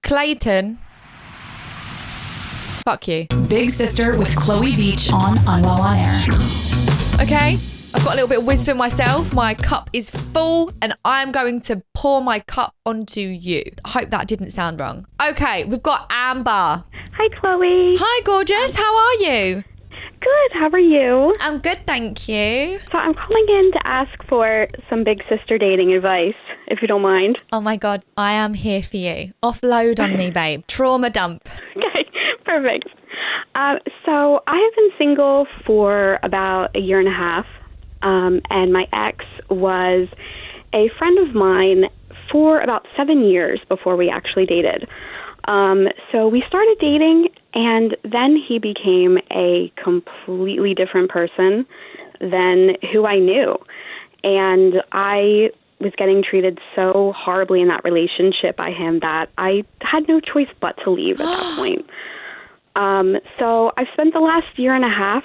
Clayton. Fuck you. Big Sister with Chloe Veitch on Unwell On Air. Okay, I've got a little bit of wisdom myself. My cup is full and I'm going to pour my cup onto you. I hope that didn't sound wrong. Okay, we've got Amber. Hi, Chloe. Hi, gorgeous. How are you? Good. How are you? I'm good, thank you. So I'm calling in to ask for some big sister dating advice, if you don't mind. Oh my God, I am here for you. Offload on me, babe. Trauma dump. Okay, perfect. So I have been single for about a year and a half, and my ex was a friend of mine for about 7 years before we actually dated. So we started dating, and then he became a completely different person than who I knew. And I was getting treated so horribly in that relationship by him that I had no choice but to leave at that point. So I've spent the last year and a half,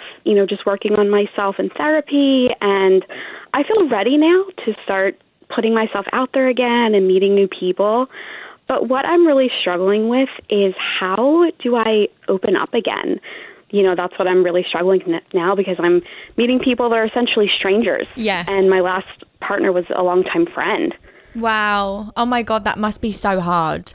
just working on myself in therapy, and I feel ready now to start putting myself out there again and meeting new people. But what I'm really struggling with is how do I open up again? That's what I'm really struggling now because I'm meeting people that are essentially strangers. Yeah. And my last partner was a longtime friend. Wow. Oh my God, that must be so hard.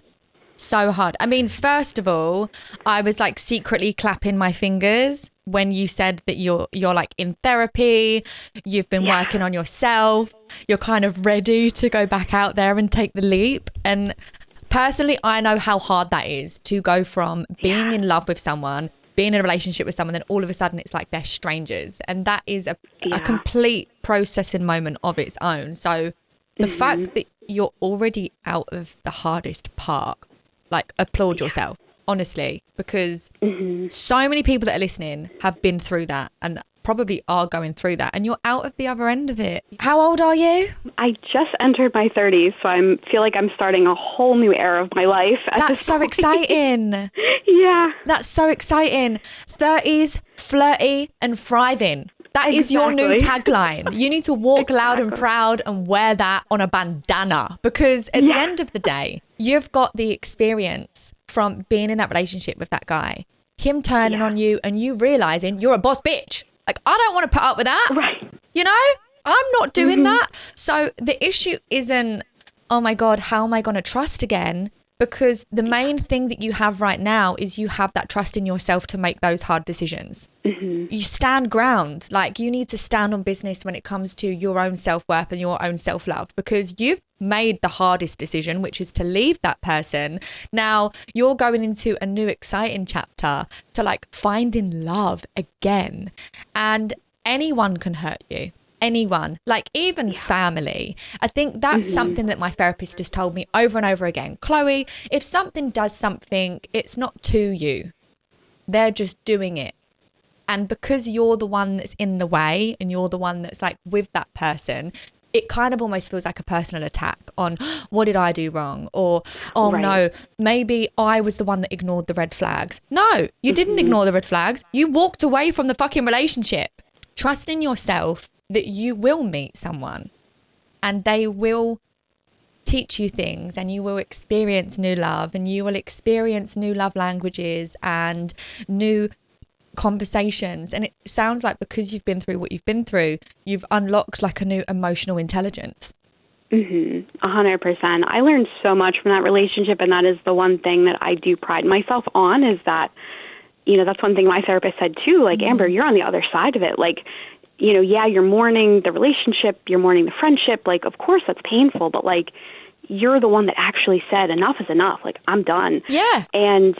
So hard. I mean, first of all, I was like secretly clapping my fingers when you said that you're like in therapy, you've been working on yourself, you're kind of ready to go back out there and take the leap. And personally, I know how hard that is to go from being in love with someone, being in a relationship with someone, then all of a sudden it's like they're strangers. And that is a complete processing moment of its own. So the fact that you're already out of the hardest part, like applaud yourself, honestly, because so many people that are listening have been through that and probably are going through that, and you're out of the other end of it. How old are you? I just entered my 30s, so I feel like I'm starting a whole new era of my life. That's so exciting. Yeah. That's so exciting. 30s, flirty and thriving. That is your new tagline. You need to walk loud and proud and wear that on a bandana, because at the end of the day, you've got the experience from being in that relationship with that guy, him turning on you and you realizing you're a boss bitch. Like, I don't want to put up with that. Right. I'm not doing that. So the issue isn't, oh my God, how am I going to trust again? Because the main thing that you have right now is you have that trust in yourself to make those hard decisions. You stand ground. Like, you need to stand on business when it comes to your own self-worth and your own self-love, because you've made the hardest decision, which is to leave that person. Now you're going into a new exciting chapter to like finding love again. And anyone can hurt you. Anyone, like even family. I think that's something that my therapist has told me over and over again. Chloe, if something does something, it's not to you. They're just doing it. And because you're the one that's in the way and you're the one that's like with that person, it kind of almost feels like a personal attack on what did I do wrong? Or, no, maybe I was the one that ignored the red flags. No, you didn't ignore the red flags. You walked away from the fucking relationship. Trust in yourself that you will meet someone and they will teach you things and you will experience new love and you will experience new love languages and new conversations. And it sounds like because you've been through what you've been through, you've unlocked like a new emotional intelligence. 100%. I learned so much from that relationship, and that is the one thing that I do pride myself on, is that, that's one thing my therapist said too, like, Amber, you're on the other side of it. Like, you're mourning the relationship, you're mourning the friendship. Like, of course that's painful, but like, you're the one that actually said enough is enough. Like, I'm done. Yeah. And,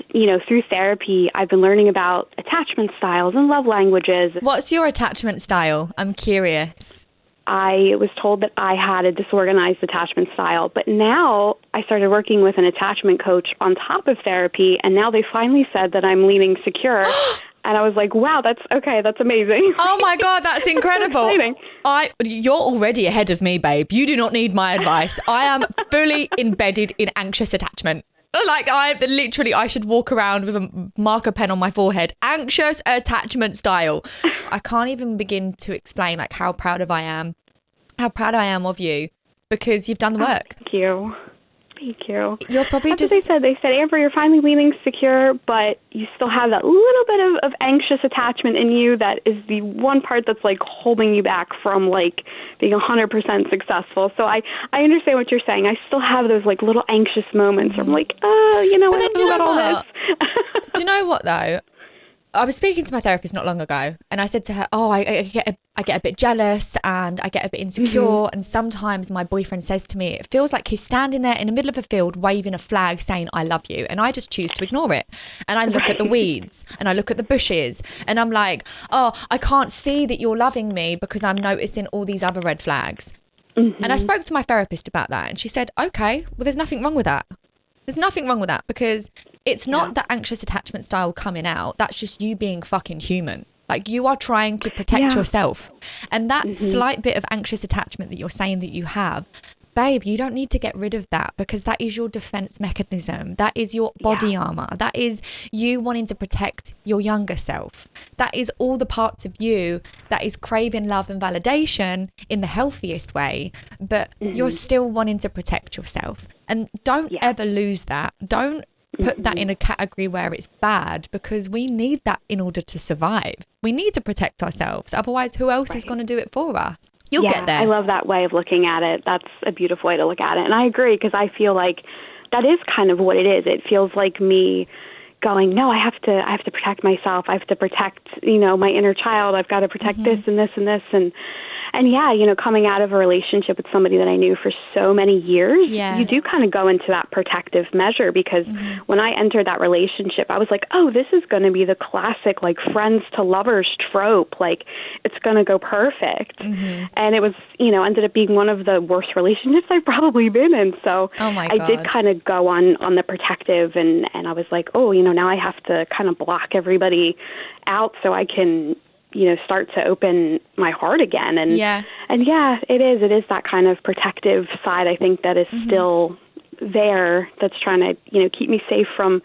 through therapy, I've been learning about attachment styles and love languages. What's your attachment style? I'm curious. I was told that I had a disorganized attachment style, but now I started working with an attachment coach on top of therapy, and now they finally said that I'm leaning secure. And I was like, wow, that's amazing. Oh my God, that's incredible. So you're already ahead of me, babe. You do not need my advice. I am fully embedded in anxious attachment. Like, I should walk around with a marker pen on my forehead. Anxious attachment style. I can't even begin to explain like how proud I am of you, because you've done the work. Thank you. Thank you. You're probably That's what they said, Amber, you're finally leaning secure, but you still have that little bit of anxious attachment in you that is the one part that's like holding you back from like being 100% successful. So I understand what you're saying. I still have those like little anxious moments where I'm like, you know, But then, do you know all what? this. Do you know what though? I was speaking to my therapist not long ago, and I said to her, I get a bit jealous and I get a bit insecure, and sometimes my boyfriend says to me, it feels like he's standing there in the middle of a field waving a flag saying I love you, and I just choose to ignore it, and I look at the weeds and I look at the bushes, and I'm like, oh, I can't see that you're loving me because I'm noticing all these other red flags. And I spoke to my therapist about that, and she said, okay, well, there's nothing wrong with that. There's nothing wrong with that, because it's not the anxious attachment style coming out. That's just you being fucking human. Like, you are trying to protect yourself. And that slight bit of anxious attachment that you're saying that you have, babe, you don't need to get rid of that, because that is your defense mechanism. That is your body armor. That is you wanting to protect your younger self. That is all the parts of you that is craving love and validation in the healthiest way, but you're still wanting to protect yourself. And don't ever lose that. Don't put that in a category where it's bad, because we need that in order to survive. We need to protect ourselves. Otherwise, who else is going to do it for us? You'll get there. I love that way of looking at it. That's a beautiful way to look at it. And I agree, because I feel like that is kind of what it is. It feels like me going, no, I have to protect myself. I have to protect, you know, my inner child. I've got to protect this and this and this. And yeah, you know, coming out of a relationship with somebody that I knew for so many years, you do kind of go into that protective measure, because when I entered that relationship, I was like, oh, this is going to be the classic, like, friends to lovers trope. Like, it's going to go perfect. And it was, you know, ended up being one of the worst relationships I've probably been in. So I did kind of go on the protective, and I was like, oh, you know, now I have to kind of block everybody out so I can, you know, start to open my heart again. And it is that kind of protective side, I think, that is still there, that's trying to, you know, keep me safe from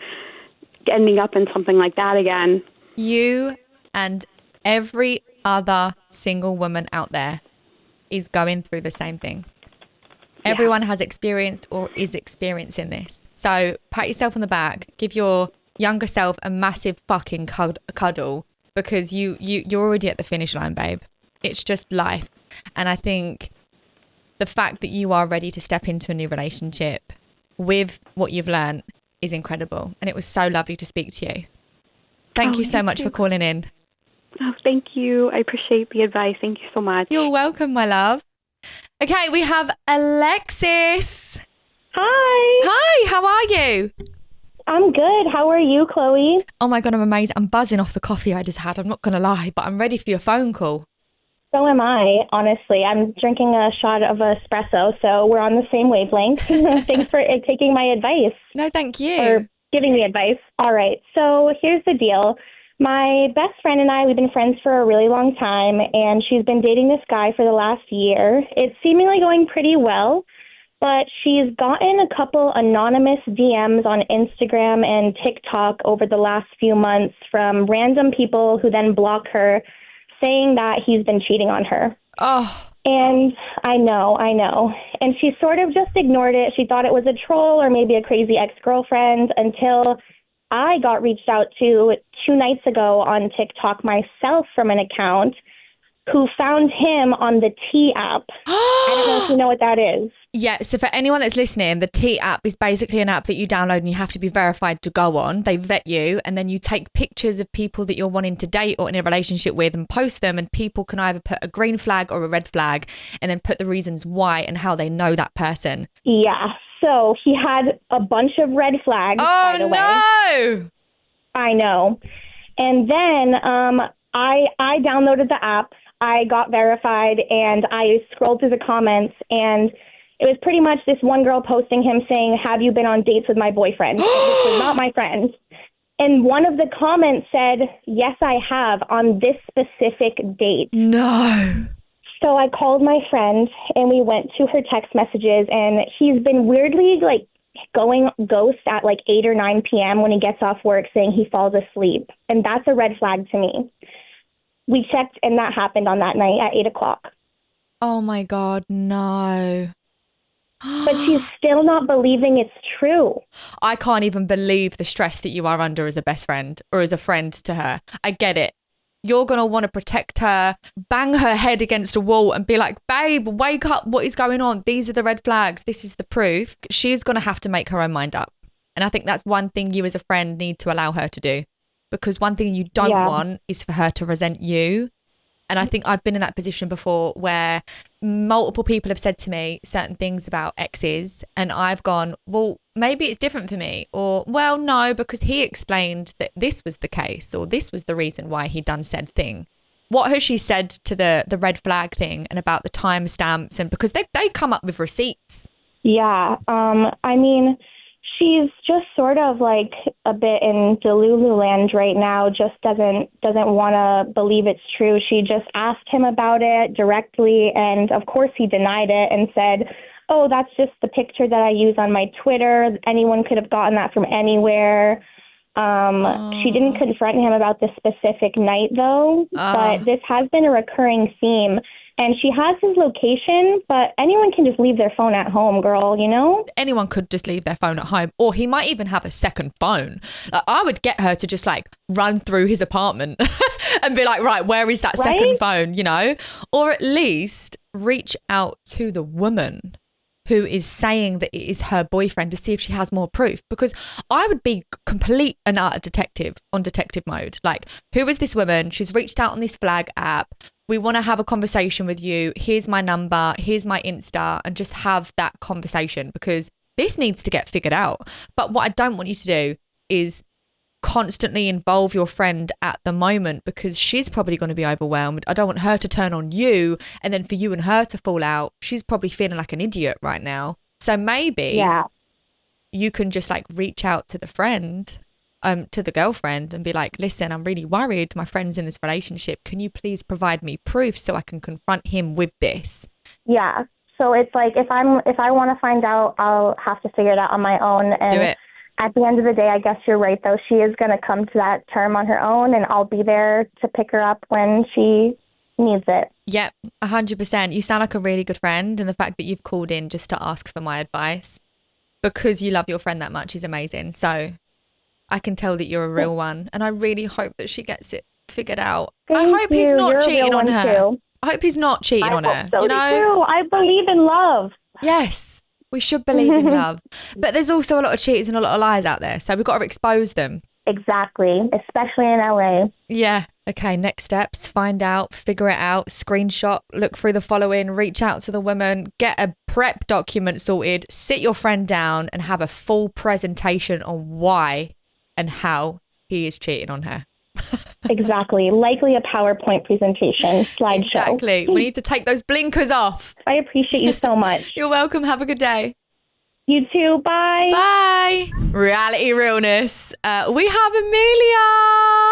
ending up in something like that again. You and every other single woman out there is going through the same thing. Everyone has experienced or is experiencing this. So pat yourself on the back, give your younger self a massive fucking cuddle, because you're already at the finish line, babe. It's just life. And I think the fact that you are ready to step into a new relationship with what you've learned is incredible. And it was so lovely to speak to you. Thank you so much for calling in. Oh, thank you. I appreciate the advice. Thank you so much. You're welcome, my love. Okay, we have Alexis. Hi. Hi, how are you? I'm good. How are you, Chloe? Oh my God, I'm amazing. I'm buzzing off the coffee I just had. I'm not going to lie, but I'm ready for your phone call. So am I, honestly. I'm drinking a shot of espresso, so we're on the same wavelength. Thanks for taking my advice. No, thank you. Or giving me advice. All right, so here's the deal. My best friend and I, we've been friends for a really long time, and she's been dating this guy for the last year. It's seemingly going pretty well, but she's gotten a couple anonymous DMs on Instagram and TikTok over the last few months from random people who then block her, saying that he's been cheating on her. Oh. And I know. And she sort of just ignored it. She thought it was a troll or maybe a crazy ex-girlfriend, until I got reached out to 2 nights ago on TikTok myself from an account who found him on the T app. I don't know if you know what that is. Yeah, so for anyone that's listening, the T app is basically an app that you download and you have to be verified to go on. They vet you, and then you take pictures of people that you're wanting to date or in a relationship with and post them, and people can either put a green flag or a red flag and then put the reasons why and how they know that person. Yeah, so he had a bunch of red flags, by the way. Oh, no! I know. And then I downloaded the app, I got verified, and I scrolled through the comments, and it was pretty much this one girl posting him saying, have you been on dates with my boyfriend? This was not my friend. And one of the comments said, yes, I have, on this specific date. No. So I called my friend, and we went to her text messages, and he's been weirdly, like, going ghost at, like, 8 or 9 p.m. when he gets off work, saying he falls asleep. And that's a red flag to me. We checked, and that happened on that night at 8 o'clock. Oh, my God, no. but she's still not believing it's true. I can't even believe the stress that you are under as a best friend or as a friend to her. I get it. You're going to want to protect her, bang her head against a wall and be like, babe, wake up. What is going on? These are the red flags. This is the proof. She's going to have to make her own mind up. And I think that's one thing you as a friend need to allow her to do. Because one thing you don't want is for her to resent you. And I think I've been in that position before where multiple people have said to me certain things about exes and I've gone, well, maybe it's different for me. Or, well, no, because he explained that this was the case or this was the reason why he done said thing. What has she said to the red flag thing and about the timestamps? And because they come up with receipts. Yeah. I mean, she's just sort of like a bit in Delulu land right now, just doesn't want to believe it's true. She just asked him about it directly, and of course he denied it and said, oh, that's just the picture that I use on my Twitter. Anyone could have gotten that from anywhere. She didn't confront him about this specific night, though, but this has been a recurring theme. And she has his location, but anyone can just leave their phone at home, girl, you know? Anyone could just leave their phone at home, or he might even have a second phone. I would get her to just like run through his apartment and be like, right, where is that second phone, you know? Or at least reach out to the woman who is saying that it is her boyfriend to see if she has more proof. Because I would be complete and utter detective mode. Like, who is this woman? She's reached out on this flag app. We want to have a conversation with you. Here's my number. Here's my Insta, and just have that conversation because this needs to get figured out. But what I don't want you to do is constantly involve your friend at the moment because she's probably going to be overwhelmed. I don't want her to turn on you and then for you and her to fall out. She's probably feeling like an idiot right now. So maybe you can just like reach out to the friend, to the girlfriend and be like, listen, I'm really worried. My friend's in this relationship. Can you please provide me proof so I can confront him with this? Yeah. So it's like if I want to find out, I'll have to figure it out on my own. And do it. At the end of the day, I guess you're right, though. She is going to come to that term on her own, and I'll be there to pick her up when she needs it. Yep, 100%. You sound like a really good friend, and the fact that you've called in just to ask for my advice because you love your friend that much is amazing. So I can tell that you're a real one, and I really hope that she gets it figured out. I hope he's not cheating on her. Too. I hope he's not cheating on her. So, you know? Too. I believe in love. Yes. We should believe in love. But there's also a lot of cheaters and a lot of lies out there. So we've got to expose them. Exactly. Especially in LA. Yeah. Okay. Next steps. Find out. Figure it out. Screenshot. Look through the following. Reach out to the woman. Get a prep document sorted. Sit your friend down and have a full presentation on why and how he is cheating on her. Exactly. Likely a PowerPoint presentation, slideshow. Exactly. We need to take those blinkers off. I appreciate you so much. You're welcome. Have a good day. You too. Bye. Bye. Reality Realness. We have Amelia.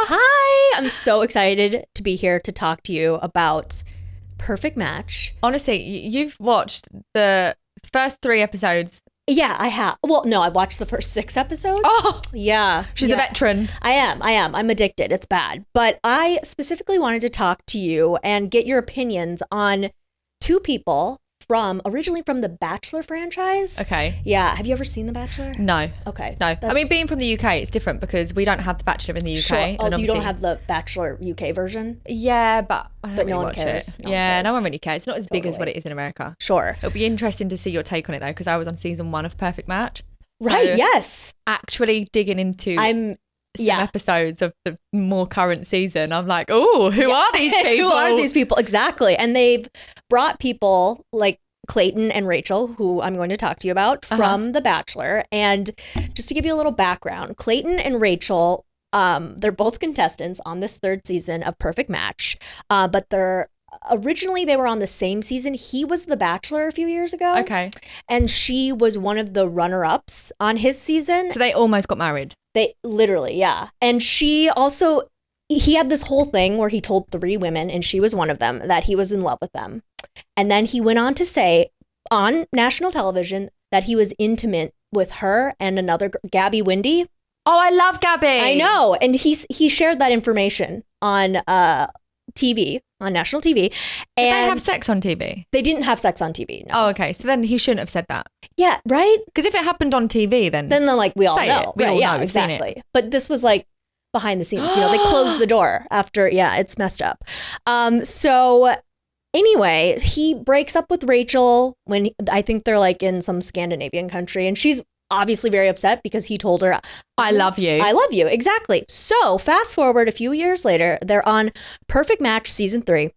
Hi. I'm so excited to be here to talk to you about Perfect Match. Honestly, you've watched the first 3 episodes. Yeah, I have. Well, no, I watched the first 6 episodes. Oh, yeah. She's a veteran. I am. I'm addicted. It's bad. But I specifically wanted to talk to you and get your opinions on 2 people originally from the Bachelor franchise. Okay. Yeah. Have you ever seen The Bachelor? No. Okay. No. I mean, being from the UK, it's different because we don't have The Bachelor in the UK. Sure. Oh, and you don't have the Bachelor UK version? Yeah, but I don't really no one watch cares. it. No one Yeah, cares. no one really cares. It's not as big as what it is in America. Sure. It'll be interesting to see your take on it though, because I was on season 1 of Perfect Match. Right. So yes. Actually digging into some Yeah. episodes of the more current season, I'm like, oh, who are these people? Who are these people? Exactly. And they've brought people like Clayton and Rachel, who I'm going to talk to you about from The Bachelor. And just to give you a little background, Clayton and Rachel, they're both contestants on this 3rd season of Perfect Match. But originally they were on the same season. He was The Bachelor a few years ago. Okay. And she was one of the runner-ups on his season. So they almost got married. They literally, yeah. And he had this whole thing where he told 3 women, and she was one of them, that he was in love with them. And then he went on to say on national television that he was intimate with her and another Gabby Windy. Oh, I love Gabby. I know. And he shared that information on TV on national TV. Did they have sex on TV? They didn't have sex on TV. No. Oh, okay. So then he shouldn't have said that. Yeah, right? Because if it happened on TV, then Then like we all say know. it. We all know. We've seen exactly. it. But this was like behind the scenes. They closed the door after. Yeah, it's messed up. So anyway, he breaks up with Rachel when I think they're like in some Scandinavian country, and she's obviously very upset because he told her, I love you. I love you. Exactly. So fast forward a few years later, they're on Perfect Match season 3.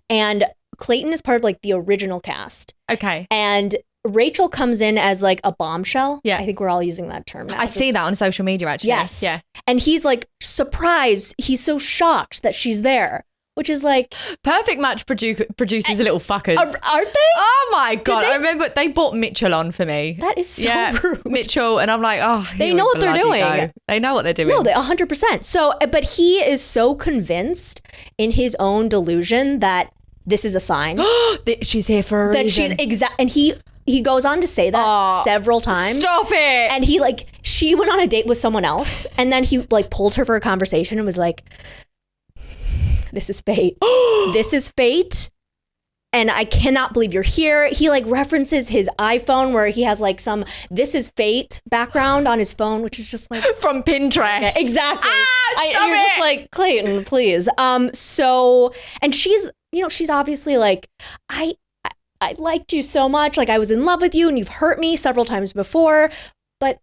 And Clayton is part of like the original cast. Okay. And Rachel comes in as like a bombshell. Yeah. I think we're all using that term now. I see that on social media, actually. Yes. Yeah. And he's like surprised. He's so shocked that she's there, which is like. Perfect Match produces little fuckers. Aren't they? Oh my God. I remember they brought Mitchell on for me. That is so rude. Mitchell. And I'm like, oh, they know what they're doing. Go. They know what they're doing. No, they 100%. So, but he is so convinced in his own delusion that this is a sign. She's here for a reason. And he goes on to say that several times. Stop it. And he like, she went on a date with someone else and then he like pulled her for a conversation and was like, this is fate. This is fate. And I cannot believe you're here. He like references his iPhone where he has like some "This is fate" background on his phone, which is just like from Pinterest. Yeah, exactly. Stop you're just like, Clayton, please. So, and she's obviously like, I liked you so much. Like I was in love with you and you've hurt me several times before, but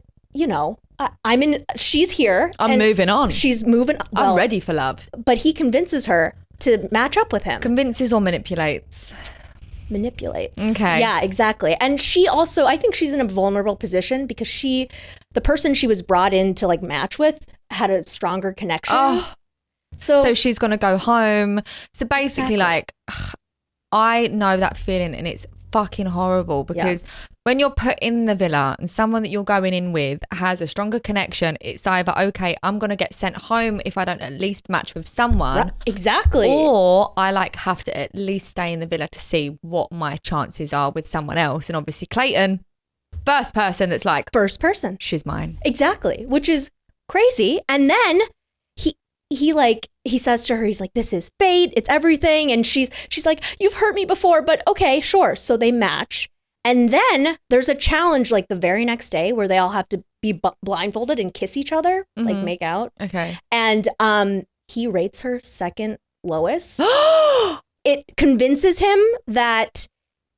she's here. I'm moving on. She's moving. I'm ready for love. But he convinces her to match up with him. Convinces or manipulates? Manipulates. Okay. Yeah, exactly. And she also, I think she's in a vulnerable position because the person she was brought in to like match with had a stronger connection. Oh. So she's going to go home. So basically like, I know that feeling and it's fucking horrible because when you're put in the villa and someone that you're going in with has a stronger connection, it's either, okay, I'm going to get sent home if I don't at least match with someone. Right. Exactly. Or I like have to at least stay in the villa to see what my chances are with someone else. And obviously Clayton, first person, she's mine. Exactly. Which is crazy. And then he says to her, he's like, this is fate, it's everything. And she's like, you've hurt me before, but okay, sure. So they match. And then there's a challenge like the very next day where they all have to be blindfolded and kiss each other, like make out. Okay. And he rates her second lowest. It convinces him that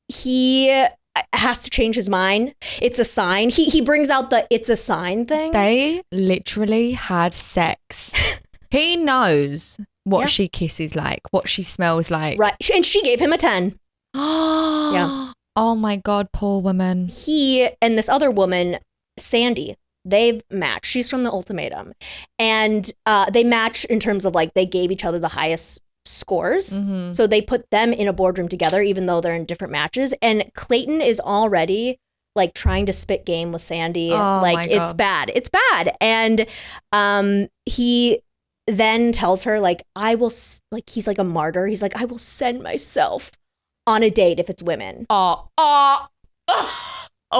he has to change his mind. It's a sign. He brings out the it's a sign thing. They literally had sex. He knows what she kisses like, what she smells like. Right. And she gave him a 10. Yeah. Oh my God, poor woman. He and this other woman, Sandy, they've matched. She's from The Ultimatum. And they match in terms of like they gave each other the highest scores. Mm-hmm. So they put them in a boardroom together, even though they're in different matches. And Clayton is already like trying to spit game with Sandy. Oh, like it's bad. It's bad. And he then tells her like, I will, like, he's like a martyr. He's like, I will send myself on a date if it's women. Oh,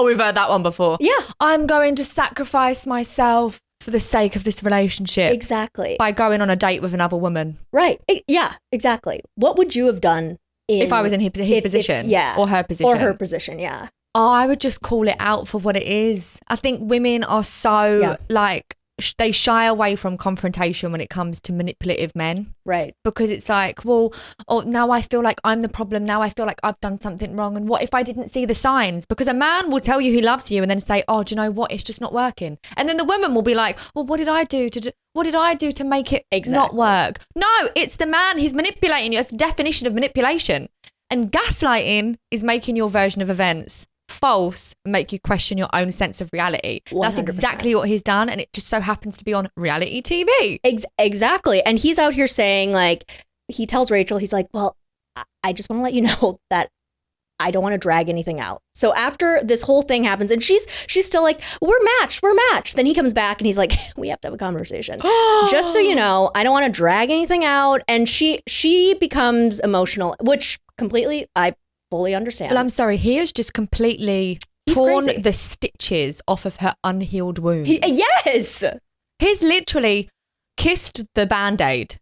we've heard that one before. Yeah. I'm going to sacrifice myself for the sake of this relationship. Exactly. By going on a date with another woman. Right. Yeah, exactly. What would you have done if I was in his position? Or her position. Or her position, yeah. Oh, I would just call it out for what it is. I think women are so like, they shy away from confrontation when it comes to manipulative men. Right. Because it's like, well, now I feel like I'm the problem. Now I feel like I've done something wrong. And what if I didn't see the signs? Because a man will tell you he loves you and then say, oh, do you know what? It's just not working. And then the woman will be like, well, what did I do to make it not work? No, it's the man. He's manipulating you. It's the definition of manipulation. And gaslighting is making your version of events false and make you question your own sense of reality. 100%. That's exactly what he's done, and it just so happens to be on reality TV. Exactly. And he's out here saying, like, he tells Rachel, he's like, well, I just want to let you know that I don't want to drag anything out. So after this whole thing happens, and she's still like, we're matched. Then he comes back and he's like, we have to have a conversation. Just so you know, I don't want to drag anything out. And she becomes emotional, which completely, I fully understand. Well, I'm sorry. He has just completely torn the stitches off of her unhealed wounds. Yes. He's literally kissed the Band-Aid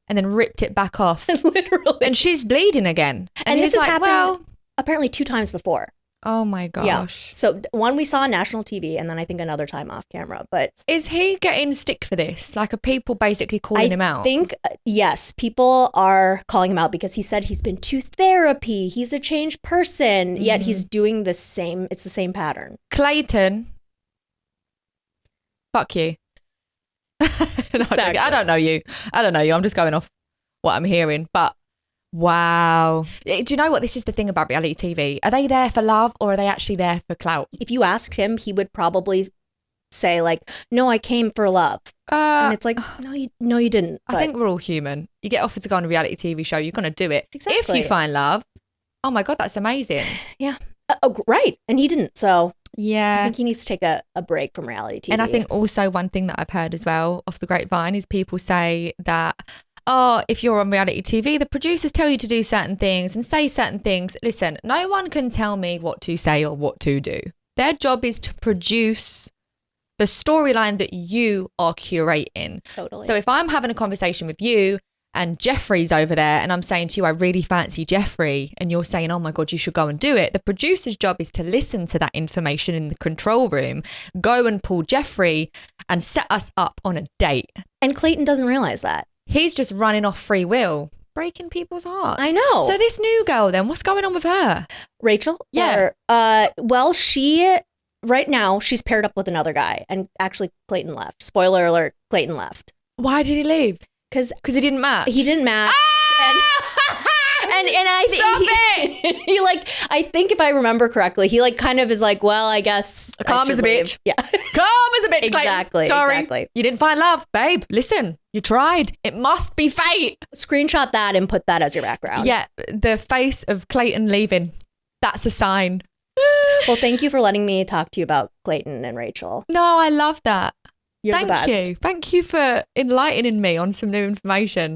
and then ripped it back off. Literally. And she's bleeding again. And he's this has like, happened well, apparently 2 times before. oh my Yeah. gosh. So one we saw on national TV, and then I think another time off camera. But Is he getting stick for this? Like, are people basically calling him out? I think, yes, people are calling him out because he said he's been to therapy. He's a changed person, yet he's doing the same. It's the same pattern. Clayton, fuck you. No, I'm joking. I don't know you. I'm just going off what I'm hearing. But wow. Do you know what? This is the thing about reality TV. Are they there for love or are they actually there for clout? If you asked him, he would probably say like, "No, I came for love," and it's like, "No, you didn't." I think we're all human. You get offered to go on a reality TV show, you're going to do it. Exactly. If you find love, oh my God, that's amazing. Yeah. Right. And he didn't. So I Yeah. think he needs to take a break from reality TV. And I think also one thing that I've heard as well off the grapevine is people say that, oh, if you're on reality TV, the producers tell you to do certain things and say certain things. Listen, no one can tell me what to say or what to do. Their job is to produce the storyline that you are curating. Totally. So if I'm having a conversation with you and Jeffrey's over there and I'm saying to you, I really fancy Jeffrey, and you're saying, oh my God, you should go and do it. The producer's job is to listen to that information in the control room, go and pull Jeffrey and set us up on a date. And Clayton doesn't realize that. He's just running off free will, breaking people's hearts. I know. So this new girl then, what's going on with her? Rachel? Yeah. Well, right now, she's paired up with another guy. And actually, Clayton left. Spoiler alert, Clayton left. Why did he leave? Because he didn't match. He didn't match. And I think Stop it! he like, I think if I remember correctly, he like kind of is like, well, I guess Calm as a bitch. Yeah. Calm as a bitch, Clayton. Exactly. Sorry. Exactly. You didn't find love. Babe, listen, you tried. It must be fate. Screenshot that and put that as your background. Yeah, the face of Clayton leaving. That's a sign. Well, thank you for letting me talk to you about Clayton and Rachel. No, I love that. You're the best. Thank you. Thank you for enlightening me on some new information.